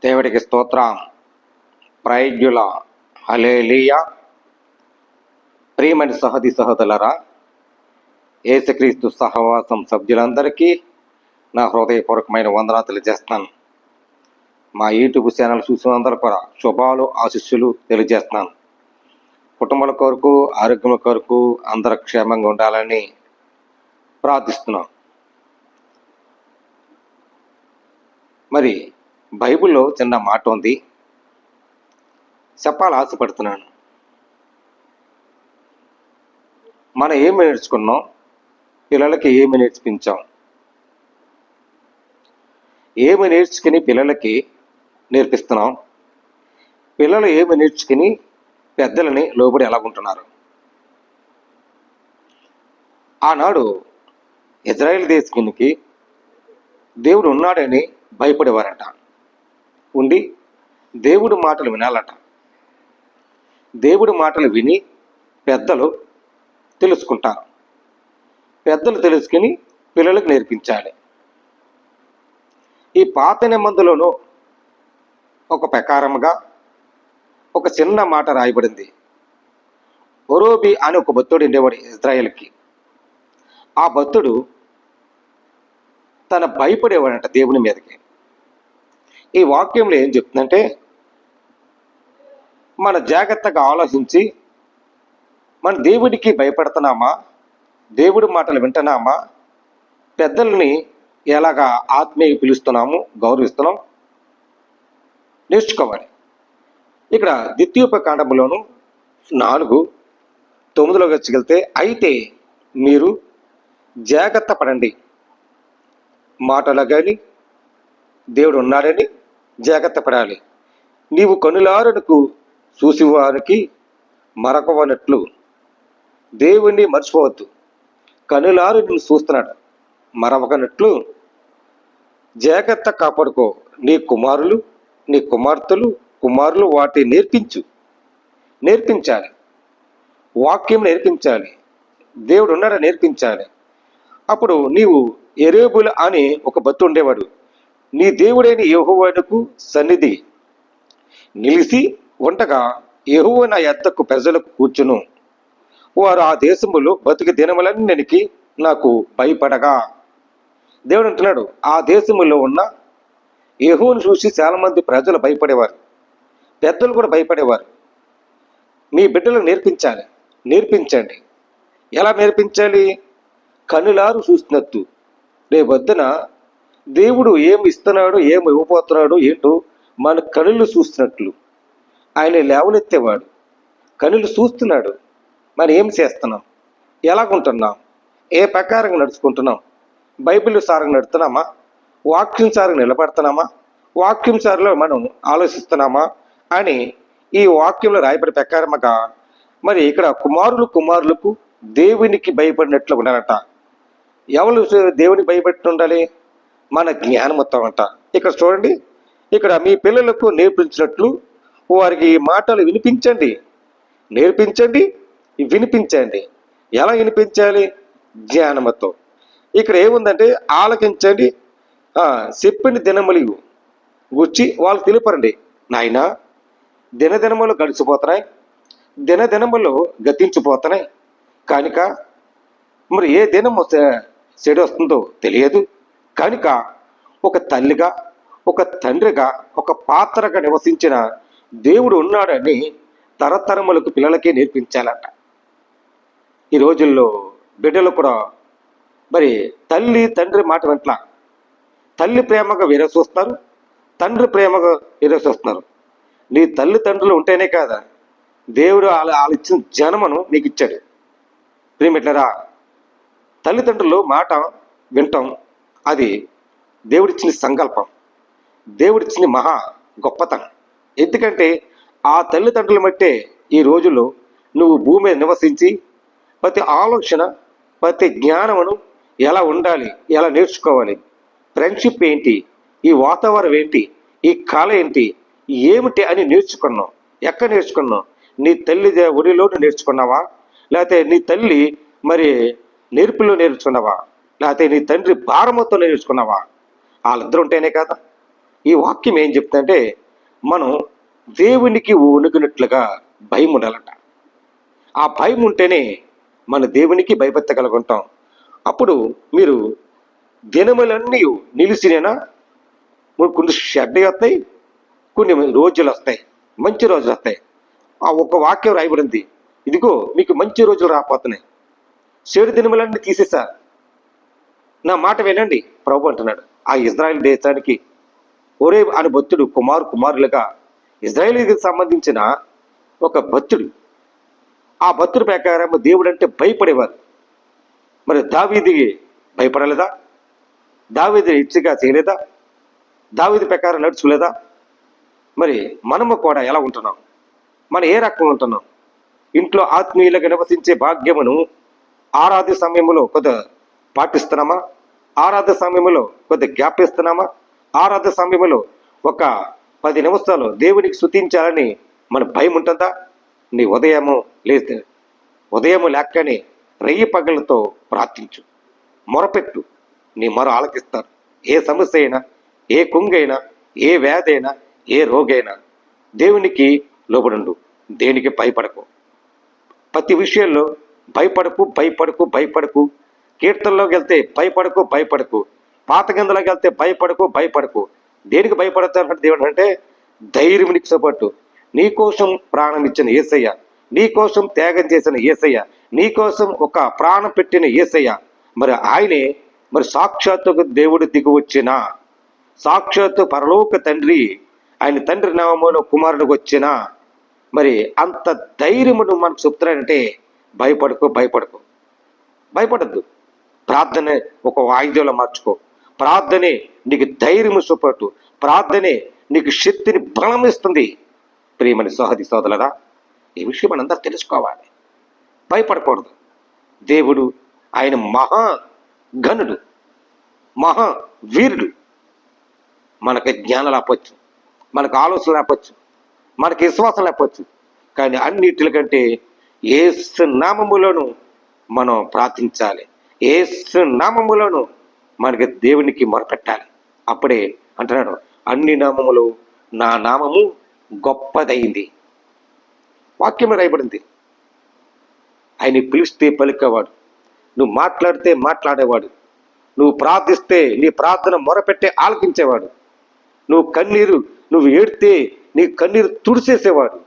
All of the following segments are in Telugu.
దేవుడికి స్తోత్రం. ప్రైజ్యుల హల్లెలూయా. ప్రియమైన సహోదరి సహోదరులారా, యేసుక్రీస్తు సహవాసం సభ్యులందరికీ నా హృదయపూర్వకమైన వందనాలు తెలియజేస్తున్నాను. మా యూట్యూబ్ ఛానల్ చూసినందరూ కూడా శుభాలు ఆశీస్సులు తెలియజేస్తున్నాను. కుటుంబాల కొరకు, ఆరోగ్యం కొరకు అందరూ క్షేమంగా ఉండాలని ప్రార్థిస్తున్నాం. మరి బైబిల్లో చిన్న మాట ఉంది, చెప్పాలి ఆశపడుతున్నాను. మనం ఏమి నేర్చుకున్నాం, పిల్లలకి ఏమి నేర్పించాం, ఏమి నేర్చుకుని పిల్లలకి నేర్పిస్తున్నాం, పిల్లలు ఏమి నేర్చుకుని పెద్దలని లోబడి ఎలాగుంటున్నారు. ఆనాడు ఇజ్రాయెల్ దేశానికి దేవుడు ఉన్నాడని భయపడేవారట. ఉండి దేవుడి మాటలు వినాలట. దేవుడి మాటలు విని పెద్దలు తెలుసుకుంటారు. పెద్దలు తెలుసుకుని పిల్లలకు నేర్పించాలి. ఈ పాత నిబంధనలోనూ ఒక ప్రకారముగా ఒక చిన్న మాట రాయబడింది. ఒరోబి అని ఒక భక్తుడు ఉండేవాడు ఇజ్రాయెల్కి. ఆ భక్తుడు తన భయపడేవాడంట దేవుని మీదకి. ఈ వాక్యంలో ఏం చెప్తుందంటే, మన జాగ్రత్తగా ఆలోచించి మన దేవుడికి భయపడుతున్నామా, దేవుడి మాటలు వింటున్నామా, పెద్దల్ని ఎలాగా ఆత్మీయ పిలుస్తున్నాము, గౌరవిస్తున్నాం నేర్చుకోవాలి. ఇక్కడ ద్వితీయోపకాండంలోను 4:9 వచ్చగలితే, అయితే మీరు జాగ్రత్త పడండి, మాటలు కానీ దేవుడు ఉన్నాడని జాగ్రత్త పడాలి. నీవు కనులారునకు చూసివారికి మరొకవనట్లు దేవుణ్ణి మర్చిపోవద్దు. కనులారు నిన్ను చూస్తున్నాడు, మరొకనట్లు జాగ్రత్త కాపాడుకో. నీ కుమారులు, నీ కుమార్తెలు వాటిని నేర్పించాలి. వాక్యం నేర్పించాలి. దేవుడు ఉన్నాడని నేర్పించాలి. అప్పుడు నీవు ఎరేబుల్ అని ఒక భక్తుడు ఉండేవాడు. నీ దేవుడైన యెహోవాకు సన్నిధి నిలిచి ఉండగా యెహోవా నా యొద్దకు ప్రజలకు కూర్చును. వారు ఆ దేశములో బతికి దినములన్నిటికీ నాకు భయపడగా. దేవుడు అంటున్నాడు, ఆ దేశములో ఉన్న యెహోవాను చూసి చాలా మంది ప్రజలు భయపడేవారు, పెద్దలు కూడా భయపడేవారు. మీ బిడ్డలకు నేర్పించండి. ఎలా నేర్పించాలి? కనులారు చూస్తున్నట్టు. రేపొద్దున దేవుడు ఏమి ఇస్తున్నాడు, ఏమి ఇవ్వబోతున్నాడు ఏంటో మన కనులు చూస్తున్నట్లు. ఆయన లేవనెత్తేవాడు, కనులు చూస్తున్నాడు. మనం ఏం చేస్తున్నాం, ఎలాగుంటున్నాం, ఏ ప్రకారంగా నడుచుకుంటున్నాం, బైబిల్ సారంగా నడుస్తున్నామా, వాక్యం సారంగా నిలబడుతున్నామా, వాక్యం సారిలో మనం ఆలోచిస్తున్నామా అని ఈ వాక్యంలో రాయబడి ప్రకారముగా మరి ఇక్కడ కుమారులకు దేవునికి భయపడినట్లు ఉండాలట. ఎవరు దేవునికి భయపెట్టి ఉండాలి? మన జ్ఞానమొత్తం అంట. ఇక్కడ చూడండి, ఇక్కడ మీ పిల్లలకు నేర్పించినట్లు వారికి ఈ మాటలు వినిపించండి. ఎలా వినిపించాలి? జ్ఞానమతో. ఇక్కడ ఏముందంటే, ఆలకించండి, చెప్పిన దినములు గుర్చి వాళ్ళకి తెలుపరండి. నాయన, దినదినములు గడిచిపోతున్నాయి, దినదినములు గతించిపోతున్నాయి కనుక మరి ఏ దినము చెడు వస్తుందో తెలియదు కనుక ఒక తల్లిగా, ఒక తండ్రిగా, ఒక పాత్రగా నివసించిన దేవుడు ఉన్నాడని తరతరములకు పిల్లలకే నేర్పించాలట. ఈ రోజుల్లో బిడ్డలు కూడా మరి తల్లి తండ్రి మాట వెంట్ల తల్లి ప్రేమగా వేరే చూస్తారు, తండ్రి ప్రేమగా వేరే చూస్తున్నారు. నీ తల్లిదండ్రులు ఉంటేనే కాదా దేవుడు వాళ్ళు ఇచ్చిన జన్మను నీకు ఇచ్చాడు. ప్రియమిట్లరా, తల్లిదండ్రులు మాట వింటాం, అది దేవుడిచ్చిన సంకల్పం, దేవుడిచ్చిన మహా గొప్పతనం. ఎందుకంటే ఆ తల్లిదండ్రుల మట్టే ఈ రోజుల్లో నువ్వు భూమి మీద నివసించి ప్రతి ఆలోచన, ప్రతి జ్ఞానమును ఎలా ఉండాలి, ఎలా నేర్చుకోవాలి, ఫ్రెండ్షిప్ ఏంటి, ఈ వాతావరణం ఏంటి, ఈ కళ ఏంటి, ఏమిటి అని నేర్చుకున్నావు. ఎక్కడ నేర్చుకున్నావు? నీ తల్లి ఒడిలోనూ నేర్చుకున్నావా, లేకపోతే నీ తల్లి మరి నేర్పులో నేర్చుకున్నావా, లేకపోతే నీ తండ్రి భారమతో నేర్చుకున్నావా? వాళ్ళిద్దరు ఉంటేనే కదా ఈ వాక్యం ఏం చెప్తుందంటే మనం దేవునికి వణుకున్నట్లుగా భయం ఉండాలంట. ఆ భయం ఉంటేనే మన దేవునికి భయపెత్తగలుగుంటాం. అప్పుడు మీరు దినములన్నీ నిలిచినేనా, కొన్ని షెడ్డ వస్తాయి, కొన్ని రోజులు వస్తాయి, మంచి రోజులు వస్తాయి. ఆ ఒక వాక్యం రాయబడింది, ఇదిగో మీకు మంచి రోజులు రాపోతున్నాయి, చెడు దినములన్నీ తీసేసా, నా మాట వినండి ప్రభు అంటున్నాడు. ఆ ఇజ్రాయెల్ దేశానికి ఒరే అని భక్తుడు కుమారులుగా ఇజ్రాయేలీకి సంబంధించిన ఒక భక్తుడు, ఆ భక్తుడి ప్రకారం దేవుడు అంటే భయపడేవారు. మరి దావీదికి భయపడలేదా? దావీదు ఇచ్చిగా చేయలేదా? దావీదు ప్రకారం నడుచుకోలేదా? మరి మనము కూడా ఎలా ఉంటున్నాం? మనం ఏ రకంగా ఉంటున్నాం? ఇంట్లో ఆత్మీయులుగా నివసించే భాగ్యమును ఆరాధ్య సమయంలో కొద్ది పాటిస్తున్నామా? ఆరాధ్య సమయంలో కొద్ది జ్ఞాపిస్తున్నామా? ఆరాధ్య సమయంలో ఒక 10 నిమిషాలు దేవునికి స్తుతించాలని మన భయం ఉంటుందా? నీ ఉదయము లేకనే రెయ్యి పగలతో ప్రార్థించు, మొరపెట్టు, నీ మొర ఆలకిస్తారు. ఏ సమస్య అయినా, ఏ కుంగైనా, ఏ వ్యాధి అయినా, ఏ రోగైనా దేవునికి లోబడుండు, దేనికి భయపడకు. ప్రతి విషయంలో భయపడకు. కీర్తనలోకి వెళ్తే భయపడకు. పాత కిందలోకి వెళ్తే భయపడకు. దేనికి భయపడతానంటే దేవుడు అంటే ధైర్యం నీకు సపోర్టు. నీకోసం ప్రాణం ఇచ్చిన యేసయ్య, నీకోసం త్యాగం చేసిన యేసయ్య, నీకోసం ఒక ప్రాణం పెట్టిన యేసయ్య. మరి ఆయనే మరి సాక్షాత్తు దేవుడు దిగి వచ్చిన సాక్షాత్తు పరలోక తండ్రి, ఆయన తండ్రి నామములో కుమారుడికి వచ్చిన మరి అంత ధైర్యమును మనకు చెప్తున్నాడంటే భయపడద్దు. ప్రార్థన ఒక వాయిద్యంలో మార్చుకో. ప్రార్థనే నీకు ధైర్యము సపోర్టు, ప్రార్థనే నీకు శక్తిని బలం ఇస్తుంది. ప్రియమని సోదరులారా, ఈ విషయం మనందరూ తెలుసుకోవాలి. భయపడకూడదు. దేవుడు ఆయన మహాగణుడు, మహావీరుడు. మనకి జ్ఞానం లేకపోవచ్చు, మనకు ఆలోచన లేకపోవచ్చు, మనకి విశ్వాసం లేకపోవచ్చు, కానీ అన్నిటికంటే యేసు నామములోను మనం ప్రార్థించాలి. యేసు నామములోను మనకి దేవునికి మొరపెట్టాలి. అప్పుడే అంటున్నాడు, అన్ని నామములు నా నామము గొప్పదైంది. వాక్యం రాయబడింది. ఆయన పిలిస్తే పలికేవాడు, నువ్వు మాట్లాడితే మాట్లాడేవాడు, నువ్వు ప్రార్థిస్తే నీ ప్రార్థన మొరపెట్టే ఆలకించేవాడు, నువ్వు ఏడితే నీ కన్నీరు తుడిచేసేవాడు,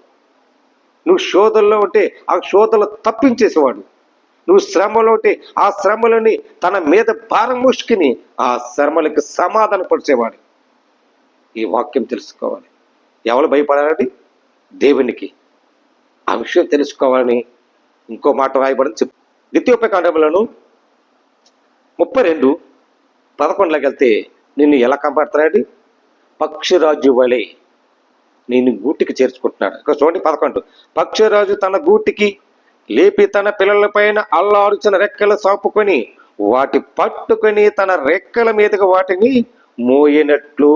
నువ్వు శోధనలో ఉంటే ఆ శోధనలు తప్పించేసేవాడు, నువ్వు శ్రమలో ఉంటే ఆ శ్రమలని తన మీద భారం మోసుకుని ఆ శ్రమలకు సమాధాన పరిచేవాడు. ఈ వాక్యం తెలుసుకోవాలి. ఎవరు భయపడాలండి? దేవునికి. ఆ విషయం తెలుసుకోవాలని ఇంకో మాట రాయబడింది. ద్వితీయోపకాండములను 32:11 వెళ్తే నిన్ను ఎలా కాపాడుతాడండి? పక్షిరాజు వలె నేను గూటికి చేర్చుకుంటున్నాడు. ఇక్కడ చూడండి 11. పక్షిరాజు తన గూటికి లేపి తన పిల్లల పైన అల్లాడుచిన రెక్కలు సాపుకొని వాటి పట్టుకొని తన రెక్కల మీదకి వాటిని మోయినట్లు.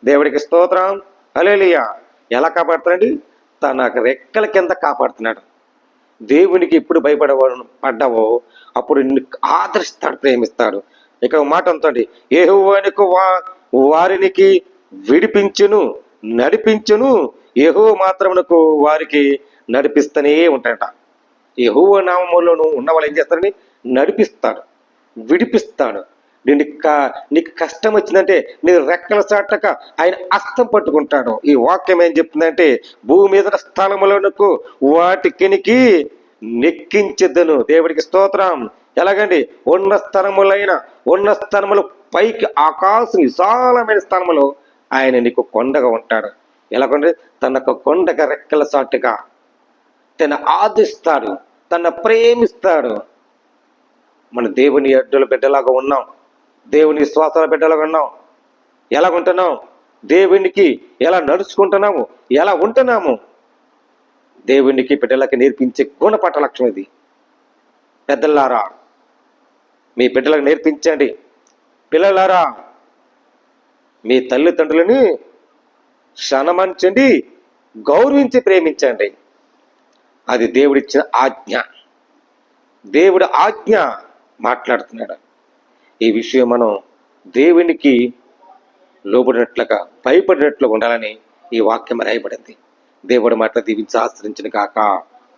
దేవుడికి స్తోత్రం, హల్లెలూయా. ఎలా కాపాడుతాడండి? తన రెక్కల కింద కాపాడుతున్నాడు. దేవునికి ఎప్పుడు పడ్డావో అప్పుడు నిన్ను ఆదరిస్తాడు, ప్రేమిస్తాడు. ఇక మాట అంతండి, యెహోవాకు వారికి విడిపించును, నడిపించును, యెహోవా మాత్రమునకు వారికి నడిపిస్తూనే ఉంటాడట. యెహోవా నామములోను ఉన్న వాళ్ళు ఏం చేస్తారని? నడిపిస్తాడు, విడిపిస్తాడు. నీకు కష్టం వచ్చిందంటే నేను రెక్కల చాటక ఆయన హస్తం పట్టుకుంటాడు. ఈ వాక్యం ఏం చెప్తుందంటే, భూమి మీద స్థలములకు వాటికి నెక్కించదను. దేవుడికి స్తోత్రం. ఎలాగండి? ఉన్న స్థలములు పైకి ఆకాశం విశాలమైన స్థలములో ఆయన నీకు కొండగా ఉంటాడు. ఎలాగంటే తనకు కొండగా రెక్కల చాటుగా తన ఆదిస్తాడు, తన ప్రేమిస్తాడు. మన దేవుని అడ్డుల బిడ్డలాగా ఉన్నాం, దేవుని విశ్వాసాల బిడ్డలాగా ఉన్నాం. ఎలాగుంటున్నాం? దేవునికి ఎలా నడుచుకుంటున్నాము, ఎలా ఉంటున్నాము? దేవునికి బిడ్డలకి నేర్పించే గుణపాఠ లక్ష్యం ఇది. పెద్దలారా, మీ బిడ్డలకు నేర్పించండి. పిల్లలారా, మీ తల్లిదండ్రులని సన్మానించండి, గౌరవించి ప్రేమించండి. అది దేవుడిచ్చిన ఆజ్ఞ. దేవుడి ఆజ్ఞ మాట్లాడుతున్నాడు. ఈ విషయం మనం దేవునికి లోబడినట్లుగా భయపడినట్లుగా ఉండాలని ఈ వాక్యం రాయబడింది. దేవుడి మాట దీవించి ఆశ్రయించిన కాక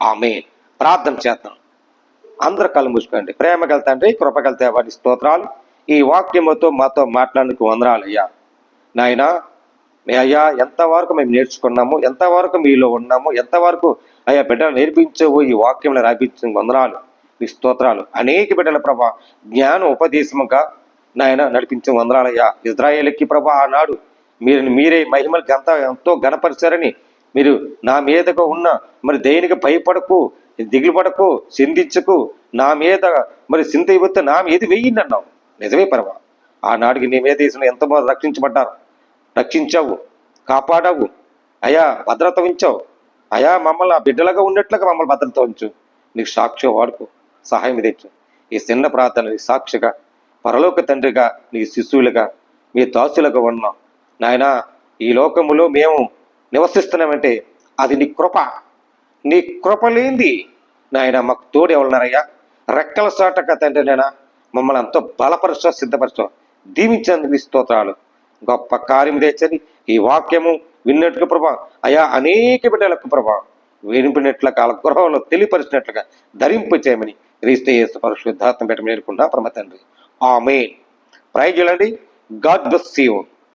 ఆమేన్. ప్రార్థన చేద్దాం. అందరు కళ్ళు మూసుకోండి. ప్రేమ గల తండ్రి, కృప గల దేవాని స్తోత్రాలు. ఈ వాక్యముతో మాతో మాట్లాడడానికి వందనాలు అయ్యా. నాయనా అయ్యా, ఎంతవరకు మేము నేర్చుకున్నాము, ఎంతవరకు మీలో ఉన్నాము, ఎంతవరకు అయ్యా బిడ్డలు నేర్పించవు ఈ వాక్యంలో రాయించిన వందనాలు, మీ స్తోత్రాలు. అనేక బిడ్డల ప్రభా జ్ఞాన ఉపదేశముగా నాయన నడిపించిన వందనాలయ్యా. ఇజ్రాయేలుకి ప్రభా ఆనాడు మీరే మహిమలు ఎంతో గణపరిచారని, మీరు నా మీదగా ఉన్న మరి దేనికి భయపడకు, దిగులు పడకు, చింతించకు, నా మీద మరి చింత ఇవ్వతే నా మీద వెయ్యింది అన్నావు. నిజమే ప్రభా, ఆనాడికి నీ మీద దేశంలో ఎంతమంది రక్షించావు, కాపాడావు అయా, భద్రత ఉంచావు అయా. మమ్మల్ని ఆ బిడ్డలుగా ఉన్నట్లుగా మమ్మల్ని భద్రత ఉంచు. నీకు సాక్షిగా వాడుకో, సహాయం తెచ్చు. ఈ చిన్న ప్రార్థన నీ సాక్షిగా, పరలోక తండ్రిగా, నీ శిశువులుగా, మీ దాసులుగా ఉన్నాం నాయన. ఈ లోకములో మేము నివసిస్తున్నామంటే అది నీ కృప. నీ కృప లేనిది నాయన మాకు తోడు ఎవరున్నారయ్యా. రెక్కల చాటక తండ్రి నైనా మమ్మల్ని ఎంతో బలపరచ సిద్ధపరచం. దీవించండి నీ స్తోత్రాలు. గొప్ప కార్యం తెచ్చని ఈ వాక్యము విన్నట్టుగా ప్రభా అయా, అనేక బిడ్డలకు ప్రభా వినిపినట్లుగా వాళ్ళ గృహంలో తెలియపరిచినట్లుగా ధరింపు చేయమని క్రీస్తు యేసు పరిశుద్ధాత్మ పెట్టమని నేర్చుకున్నా పరమ తండ్రి. ఆమేన్. ప్రైజ్ చేయండి. God bless you.